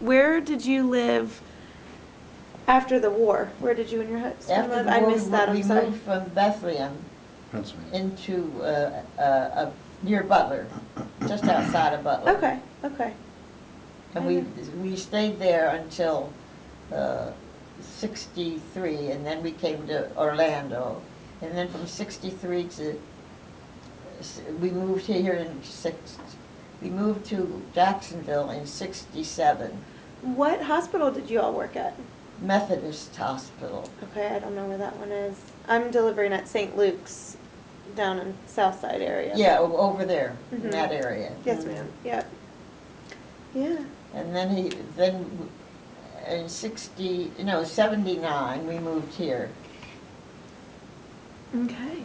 Where did you live after the war? Where did you and your husband After live? the I war, missed that, I'm we sorry. moved from Bethlehem Pennsylvania. into near Butler, just outside of Butler. Okay, okay. And we stayed there until 63, and then we came to Orlando. And then from 63 to, we moved here in we moved to Jacksonville in 67. What hospital did you all work at? Methodist Hospital. Okay, I don't know where that one is. I'm delivering at St. Luke's down in Southside area. Yeah, over there, in Mhm. that area. Yes, ma'am. Yep. Yeah. And then in 79, we moved here. Okay.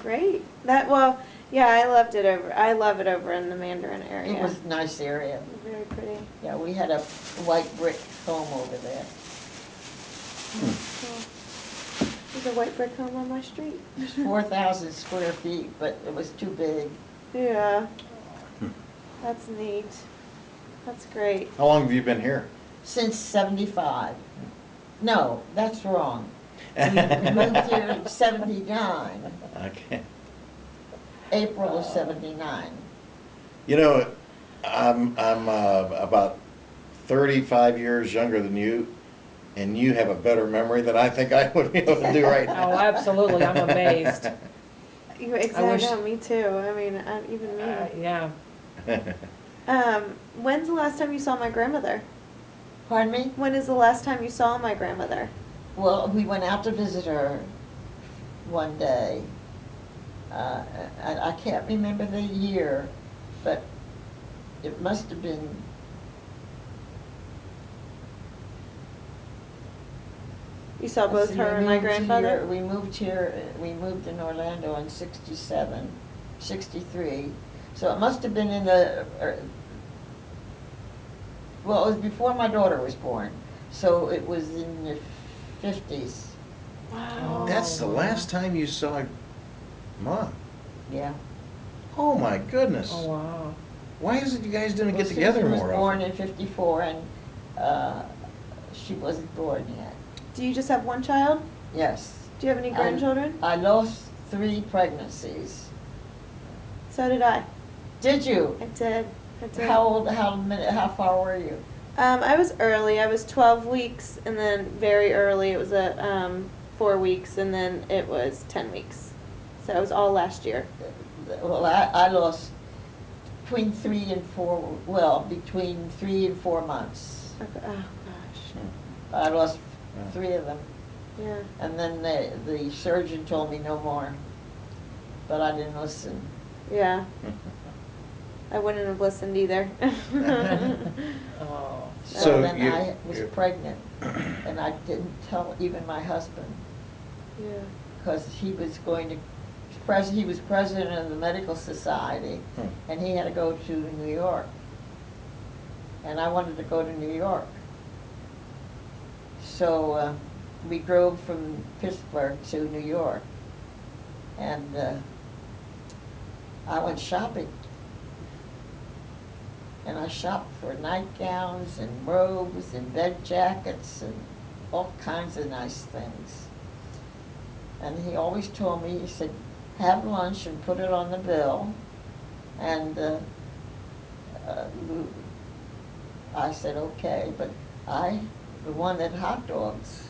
Great. Well, yeah, I loved it over. I love it over in the Mandarin area. It was a nice area. Very pretty. Yeah, we had a white brick home over there. Cool. There's a white brick home on my street. 4,000 square feet, but it was too big. Yeah. That's neat. That's great. How long have you been here? Since 75. No, that's wrong. We moved here in 79, Okay. April of 79. You know, I'm about 35 years younger than you, and you have a better memory than I think I would be able to do right now. Oh, absolutely, I'm amazed. You wish- exactly. Me too. I mean, even me. Yeah. When's the last time you saw my grandmother? Pardon me? When is the last time you saw my grandmother? Well, we went out to visit her one day. I can't remember the year, but it must have been You saw both her and my grandfather? We moved in Orlando in 67, 63. So it must have been in well, it was before my daughter was born. So it was in the 50s. Wow. That's the last time you saw Mom. Yeah. Oh my goodness. Oh, wow. Why is it you guys didn't get Well, together Susan more was born often? in 54, and she wasn't born yet. Do you just have one child? Yes. Do you have any grandchildren? I lost 3 pregnancies. So did I. Did you? I did. I did. How old? How far were you? I was early. I was 12 weeks, and then very early. It was 4 weeks, and then it was 10 weeks. So it was all last year. Well, I lost between 3 and 4. Well, between 3 and 4 months. Okay. Oh gosh. I lost 3 of them, Yeah. and then the surgeon told me no more, but I didn't listen. Yeah. I wouldn't have listened either. Oh. So then you- I was pregnant, and I didn't tell even my husband, Yeah. because he was he was president of the medical society, and he had to go to New York, and I wanted to go to New York. So we drove from Pittsburgh to New York, and I went shopping. And I shopped for nightgowns and robes and bed jackets and all kinds of nice things. And he always told me, he said, have lunch and put it on the bill. And I said, okay, but I wanted hot dogs.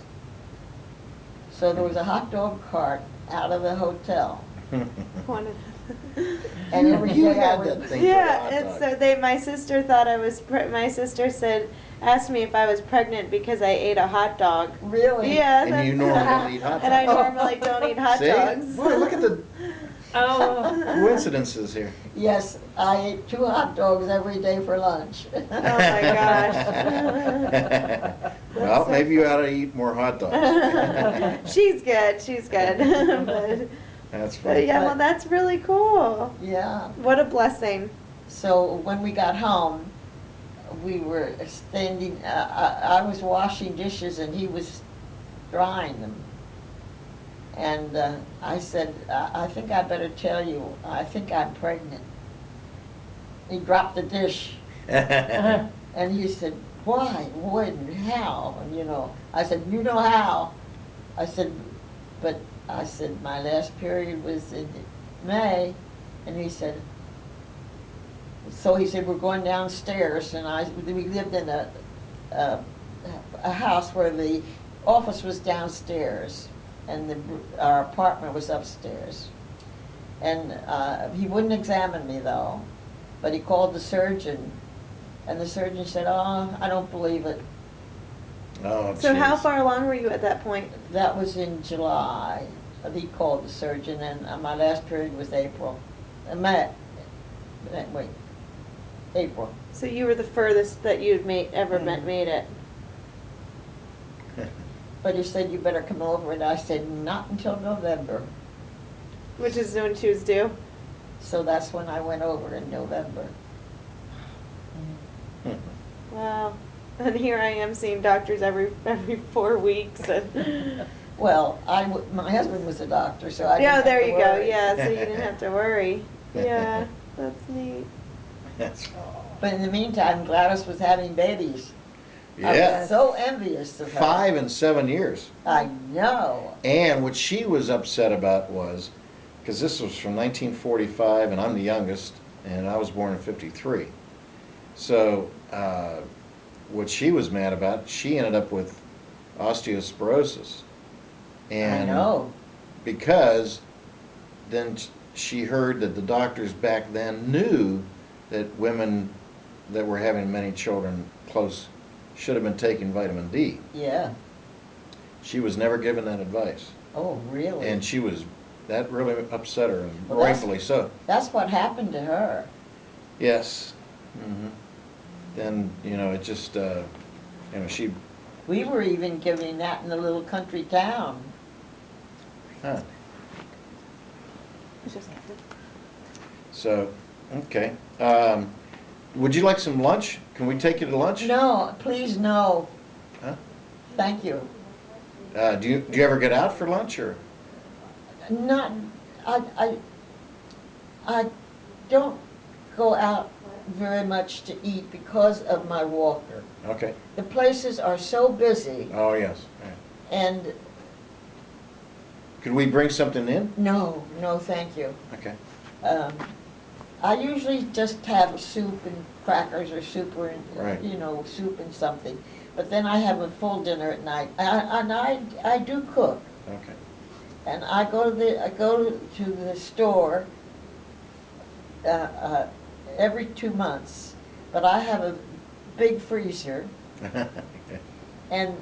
So there was a hot dog cart out of the hotel. Wanted. And every You day I had would, that thing for Yeah, hot and dogs. so my sister thought I was. My sister asked me if I was pregnant because I ate a hot dog. really? Yeah, And you that's- normally don't eat hot And I dogs. normally don't eat hot See? dogs. Boy, look at the Oh. coincidences here. Yes, I ate 2 hot dogs every day for lunch. Oh my gosh. Well, maybe you ought to eat more hot dogs. She's good. She's good. That's but funny. yeah, well, that's really cool. Yeah. What a blessing. So when we got home, we were standing, I was washing dishes and he was drying them. And I said, I think I better tell you, I think I'm pregnant. He dropped the dish and he said, why, when, how, and you know. I said, you know how. I said, but I said, my last period was in May, and he said, so he said, we're going downstairs, and we lived in a house where the office was downstairs, and our apartment was upstairs. And he wouldn't examine me though, but he called the surgeon, and the surgeon said, oh, I don't believe it. Oh, So how jeez. far along were you at that point? That was in July. He called the surgeon, and my last period was April. Wait, April. So you were the furthest that you'd ever Mhm. made it. But he said, you better come over, and I said, not until November. Which is when she was due. So that's when I went over in November. Wow. And here I am seeing doctors every 4 weeks. And Well, my husband was a doctor, so I didn't yeah, have there to you go. worry. Yeah, so you didn't have to worry. Yeah, that's neat. That's, But in the meantime, Gladys was having babies. I yeah, was so envious of her. 5 and 7 years. I know. And what she was upset about was, because this was from 1945, and I'm the youngest, and I was born in 53. So, what she was mad about, she ended up with osteosporosis. And I know. because then she heard that the doctors back then knew that women that were having many children close should have been taking vitamin D. Yeah. She was never given that advice. Oh, really? And that really upset her, and Well, that's- rightfully so. That's what happened to her. Yes. Then, it just, she, We were even giving that in a little country town. huh. It's just- So, okay. Would you like some lunch? Can we take you to lunch? No, please no. Huh? Thank you. Do you ever get out for lunch, or? Not, I don't go out very much to eat because of my walker. Okay. The places are so busy, Oh, yes. Yeah. and Could we bring something in? no, thank you. Okay. I usually just have soup and crackers or soup or, Right. soup and something. But then I have a full dinner at night. And I do cook. Okay. And I go to the store every 2 months. But I have a big freezer, and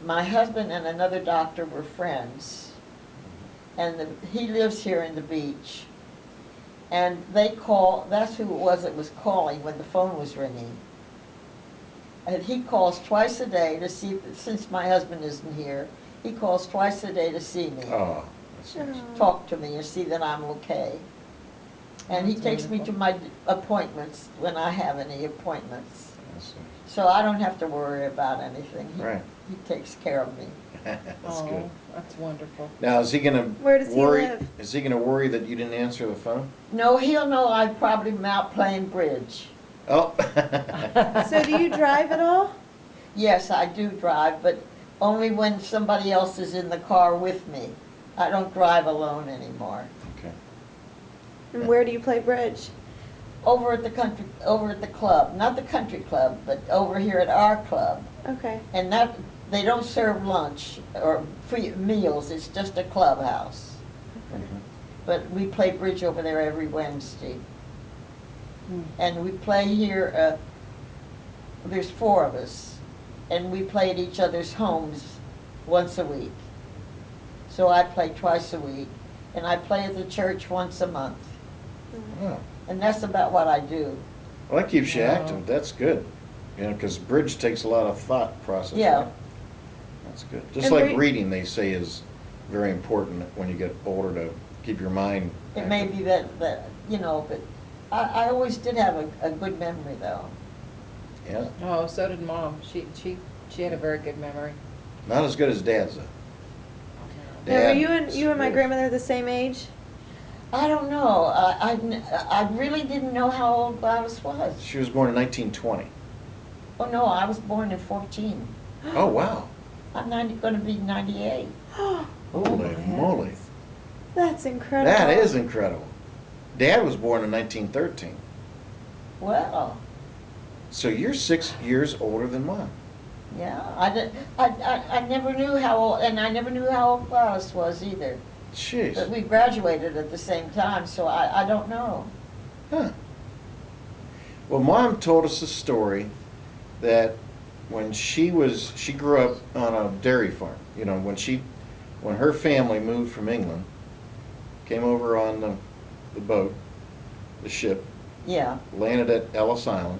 my husband and another doctor were friends. And he lives here in the beach. And that's who it was that was calling when the phone was ringing. And he calls twice a day to see, since my husband isn't here, he calls twice a day to see me, Oh, that's nice. talk to me and see that I'm okay. And he That's takes me to wonderful. my appointments when I have any appointments. That's So I don't have to worry about anything. Right. He takes care of me. That's good. Oh, that's wonderful. Now, is he gonna Where does he worry? live? Is he gonna worry that you didn't answer the phone? No, he'll know I've probably been out playing bridge. Oh. So do you drive at all? Yes, I do drive, but only when somebody else is in the car with me. I don't drive alone anymore. Okay. And where do you play bridge? Over at the club, not the country club, but over here at our club. Okay. And they don't serve lunch or free meals, it's just a clubhouse. But we play bridge over there every Wednesday. And we play here, there's 4 of us, and we play at each other's homes once a week. So I play twice a week, and I play at the church once a month. Oh. And that's about what I do. Well, that keeps you Wow. active. That's good. Because bridge takes a lot of thought process. Yeah. Right? That's good. Just And like reading, they say, is very important when you get older to keep your mind. It may active. be that, but I always did have a good memory, though. Yeah. Oh, so did Mom. She had a very good memory. Not as good as Dad's though. Now, were Dad you and my is- grandmother the same age? I don't know. I really didn't know how old Gladys was. She was born in 1920. Oh, no, I was born in 14. Oh, wow. I'm going to be 98. Oh Holy my moly. heavens. That's incredible. That is incredible. Dad was born in 1913. Well, So you're 6 years older than Mom. yeah, I never knew how old, and I never knew how old Gladys was either. But Jeez. we graduated at the same time, so I don't know. Huh. Well, Mom told us a story that when she grew up on a dairy farm. You know, when her family moved from England, came over on the boat, the ship, Yeah, landed at Ellis Island,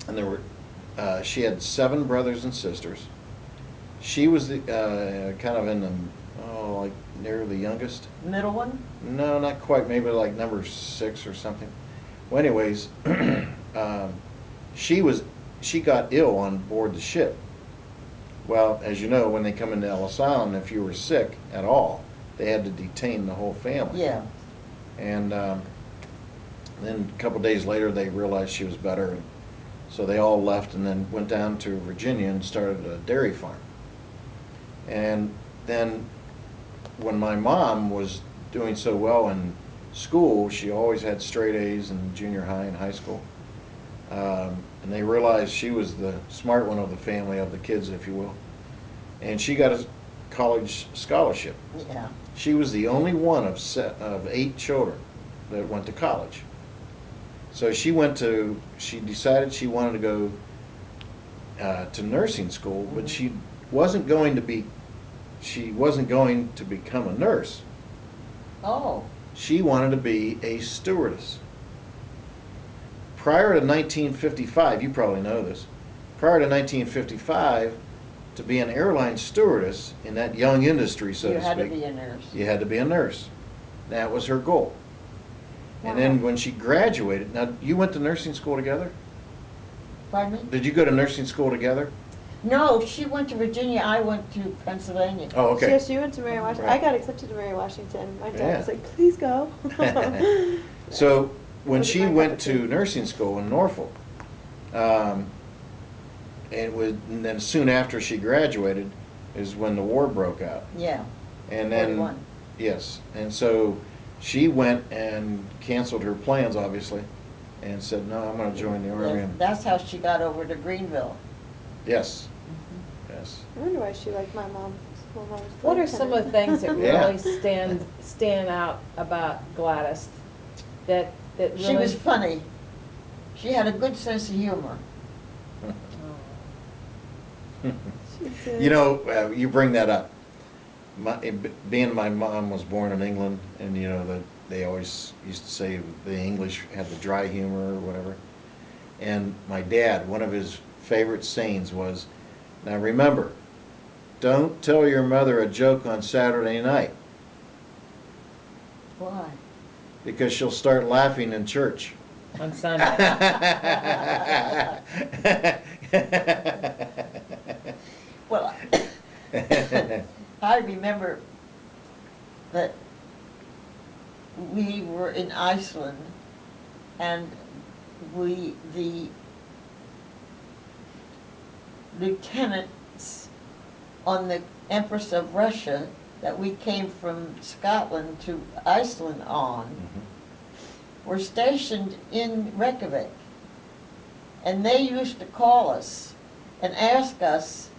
and she had 7 brothers and sisters. She was the kind of in the like near the youngest. middle one? No, not quite. Maybe like number 6 or something. Well, anyways, she got ill on board the ship. Well, as you know, when they come into Ellis Island, if you were sick at all, they had to detain the whole family. Yeah. And then a couple days later, they realized she was better, and so they all left and then went down to Virginia and started a dairy farm. And then when my mom was doing so well in school, she always had straight A's in junior high and high school. And they realized she was the smart one of the family, of the kids, if you will. And she got a college scholarship. Yeah. She was the only one of 8 children that went to college. So she decided she wanted to go to nursing school, but she wasn't going to become a nurse. Oh, She wanted to be a stewardess. Prior to 1955, you probably know this, prior to 1955, to be an airline stewardess in that young industry, so you to had to speak, be a nurse. you had to be a nurse. That was her goal. And then when she graduated, now you went to nursing school together? Pardon me? Did you go to nursing school together? No, she went to Virginia, I went to Pennsylvania. Oh, okay. Yes, you went to Mary Washington. Right. I got accepted to Mary Washington. My dad Yeah. was like, please go. So when Wasn't she my cup went of to tea. nursing school in Norfolk, and then soon after she graduated is when the war broke out. Yeah, And then 41. yes, and so she went and canceled her plans, obviously, and said, "No, I'm going to join the army." And That's how she got over to Greenville. yes, yes. I wonder why she liked my mom. When I was What are some of the things that Yeah. really stand out about Gladys? That really. She was funny. She had a good sense of humor. She did. You know, you bring that up. Being my mom was born in England, and you know that they always used to say the English had the dry humor or whatever. And my dad, one of his favorite sayings was, "Now remember, don't tell your mother a joke on Saturday night Why? because she'll start laughing in church." On Sunday. Well, I remember that we were in Iceland, and the lieutenants on the Empress of Russia that we came from Scotland to Iceland on were stationed in Reykjavik. And they used to call us and ask us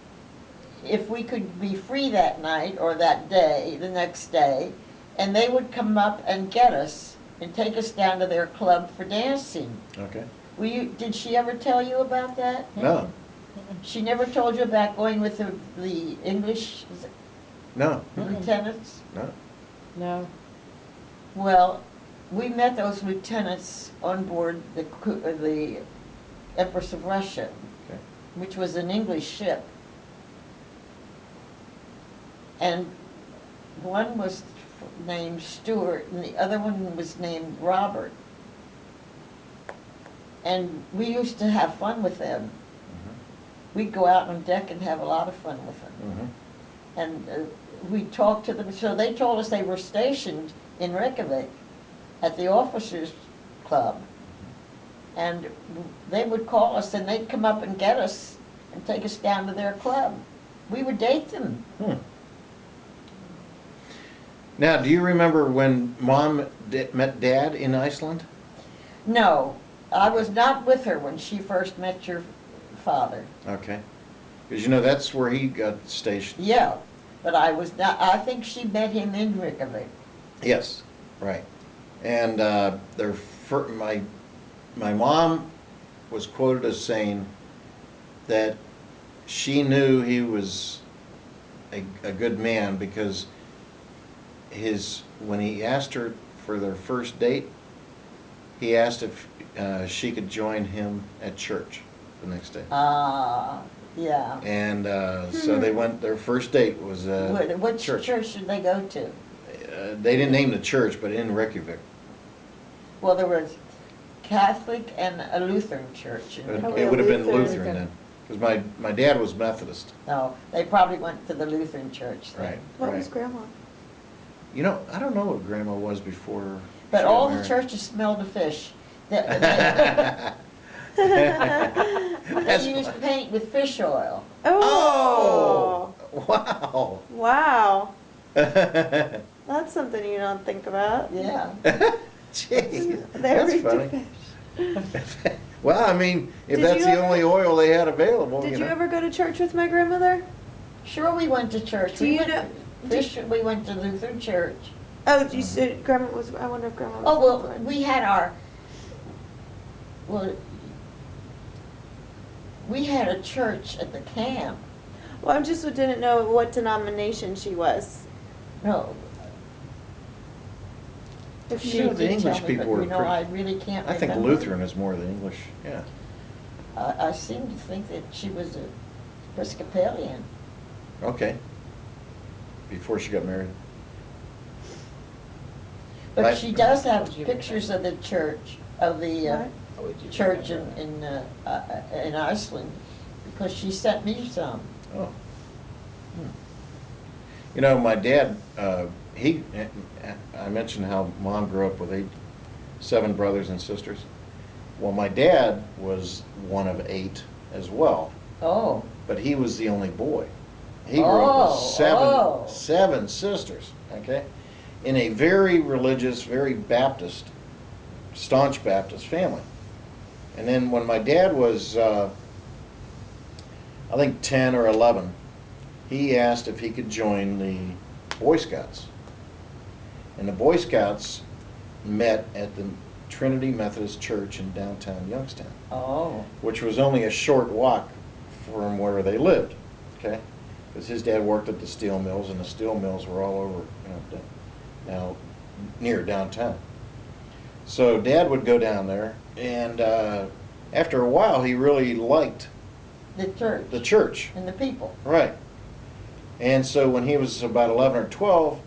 if we could be free that night or that day, the next day, and they would come up and get us and take us down to their club for dancing. Okay. Did she ever tell you about that? No, She never told you about going with the English no, lieutenants? no. No. Well, we met those lieutenants on board the Empress of Russia, Okay. which was an English ship. And one was named Stuart, and the other one was named Robert. And we used to have fun with them. We'd go out on deck and have a lot of fun with them. Mhm. And we talked to them, so they told us they were stationed in Reykjavik at the officers' club. And they would call us and they'd come up and get us and take us down to their club. We would date them. Hmm. Now, do you remember when Mom met Dad in Iceland? No, I was not with her when she first met your father. Okay. Because you know that's where he got stationed. Yeah, but I was not, I think she met him in Reykjavik. Yes, right. And my mom was quoted as saying that she knew he was a good man because when he asked her for their first date, he asked if she could join him at church the next day. Yeah. And so they went, their first date was Which church. church did they go to? They didn't name the church, but in Reykjavik. Well, there was Catholic and a Lutheran church. in It Probably Reykjavik. a would have been Lutheran. Lutheran then. Because my dad was Methodist. No, they probably went to the Lutheran church then. Right. What right. was Grandma? You know, I don't know what Grandma was before. But she all got the married. churches smelled of fish. They That's used fun. paint with fish oil. Oh! Wow. Wow. That's something you don't think about. Yeah. Gee, They're that's funny. fish. Well, I mean, if Did that's you the ever- only oil they had available, Did you you know. ever go to church with my grandmother? Sure, we went to church. Do We you went know- to fish. We went to Lutheran church. Oh, you said Grandma was. I wonder if Grandma was. Oh, well, Lutheran. we had we had a church at the camp. Well, I just didn't know what denomination she was. No. If You she. know, the did English tell me, people but, were you know, pretty- I really can't I think remember. Lutheran is more than English. Yeah. I seem to think that she was a Episcopalian. Okay. Before she got married. But Right. she does have pictures of the church, of the What? church in Iceland, because she sent me some. Oh. You know, my dad, I mentioned how Mom grew up with 7 brothers and sisters. Well, my dad was one of 8 as well, Oh, but he was the only boy. He grew up with Oh, oh. seven sisters, okay? In a very religious, very Baptist, staunch Baptist family. And then when my dad was, I think 10 or 11, he asked if he could join the Boy Scouts. And the Boy Scouts met at the Trinity Methodist Church in downtown Youngstown, oh, which was only a short walk from where they lived, okay? Because his dad worked at the steel mills, and the steel mills were all over, now near downtown. So Dad would go down there, and after a while, he really liked the church the church. and the people. Right. And so when he was about 11 or 12,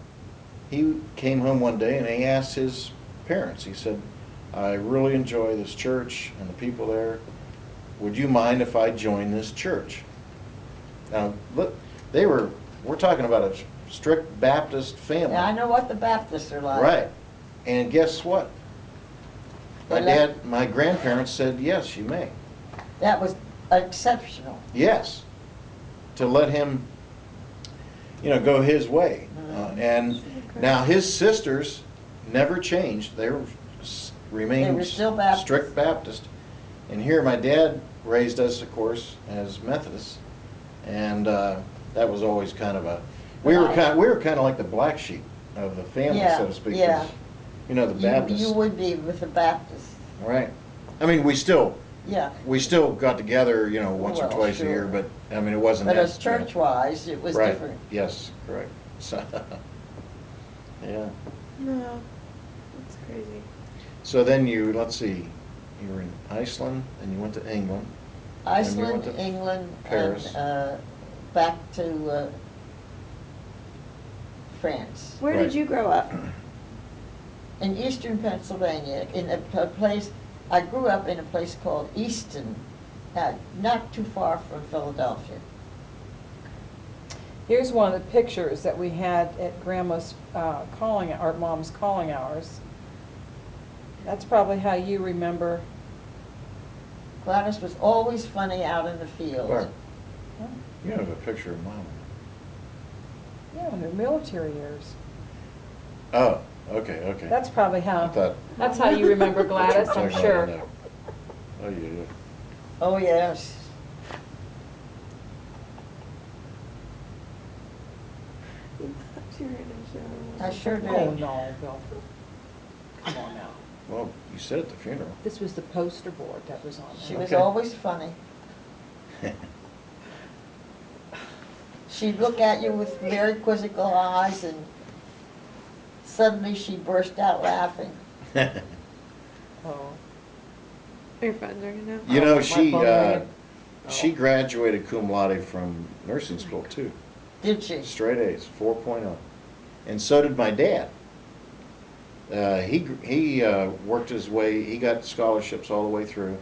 he came home one day and he asked his parents, he said, I really enjoy this church and the people there. Would you mind if I join this church? Now, look, we're talking about a strict Baptist family. Yeah, I know what the Baptists are like. Right. And guess what? They My grandparents said, yes, you may. That was exceptional. Yes. To let him, go his way. Mhm. And now his sisters never changed. They remained They were still Baptist. strict Baptist. And here my dad raised us, of course, as Methodists. And that was always kind of we were kind of like the black sheep of the family, Yeah, so to speak. 'cause, yeah. The Baptists. You would be with the Baptists. Right. I mean, we still Yeah. got together, once or Well, twice sure. a year, but I mean, it wasn't But that. as church-wise, it was Right. different. Yes, correct. So, yeah. No. That's crazy. So then let's see, you were in Iceland, and you went to England. And you went Iceland, to England, Paris. and back to France. Where Right. did you grow up? In eastern Pennsylvania, in a place, I grew up in a place called Easton, not too far from Philadelphia. Here's one of the pictures that we had at Grandma's calling, our mom's calling hours. That's probably how you remember. Gladys was always funny out in the field. Where? Huh? You have a picture of Mom. Yeah, in her military years. Oh, okay. That's probably I how, thought. that's how you remember Gladys, I'm Talking sure. about that. Oh, yeah. Oh, yes. I sure did. Oh, no, Bill. Come on now. Well, you said at the funeral. This was the poster board that was on there. She was Okay. always funny. She'd look at you with very quizzical eyes and suddenly she burst out laughing. Oh. Your phone's ringing now? You know, My phone ringing. she graduated cum laude from nursing school too. Did she? Straight A's, 4.0. And so did my dad. He worked his way, he got scholarships all the way through.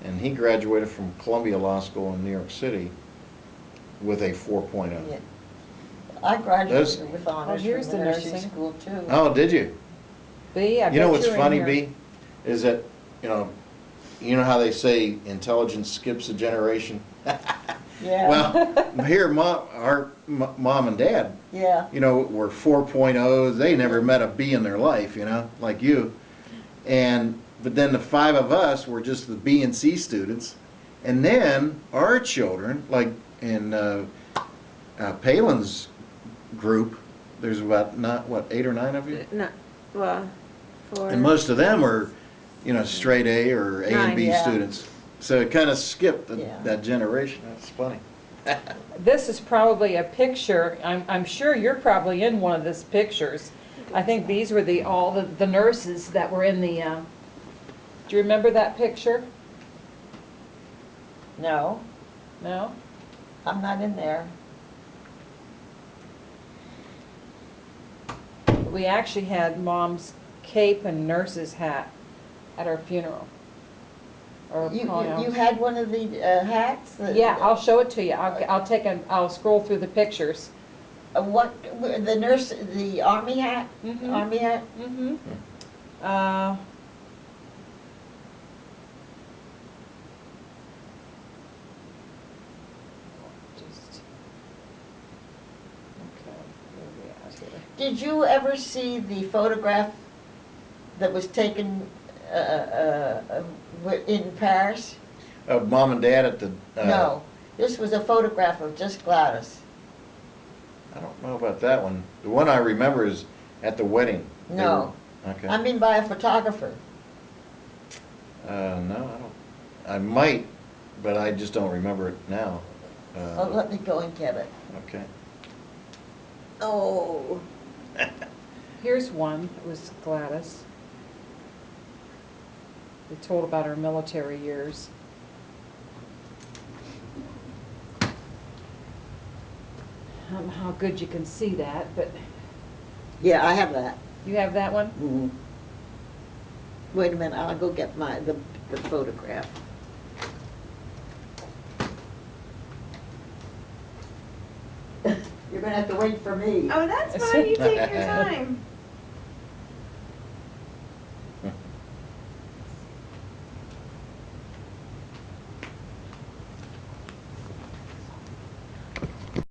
And he graduated from Columbia Law School in New York City with a 4.0. Yeah. I graduated Those- with honors here's from the the nursing nursing. school too. Oh, did you? B, I You know bet what's you're in funny, here. B? Is that, you know how they say intelligence skips a generation? Yeah. Well, here, mom and dad, Yeah. were 4.0s. They never met a B in their life, like you. But then the five of us were just the B and C students. And then our children, like in Palin's group, there's about, 8 or 9 of you? No, well, 4. And most of them are, straight A or A and 9, B yeah. students. So it kind of skipped Yeah. that generation. That's funny. This is probably a picture, I'm sure you're probably in one of these pictures. I think these were all the nurses that were in the, do you remember that picture? No, No? I'm not in there. We actually had Mom's cape and nurse's hat at our funeral. Or calling You hours. had one of the hats? Yeah, I'll show it to you. I'll scroll through the pictures. What, the nurse, the army hat? Mhm. Army hat? Mm-hmm. Just, okay, where are we at here? Did you ever see the photograph that was taken in Paris? Of mom and dad at the. No, this was a photograph of just Gladys. I don't know about that one. The one I remember is at the wedding. They No. were- Okay. I mean by a photographer. No, I don't. I might, but I just don't remember it now. Oh, let me go and get it. Okay. Oh. Here's one, it was Gladys. They told about her military years. I don't know how good you can see that, but Yeah, I have that. you have that one? Mhm. Wait a minute, I'll go get the photograph. You're gonna have to wait for me. Oh, that's fine. You take your time.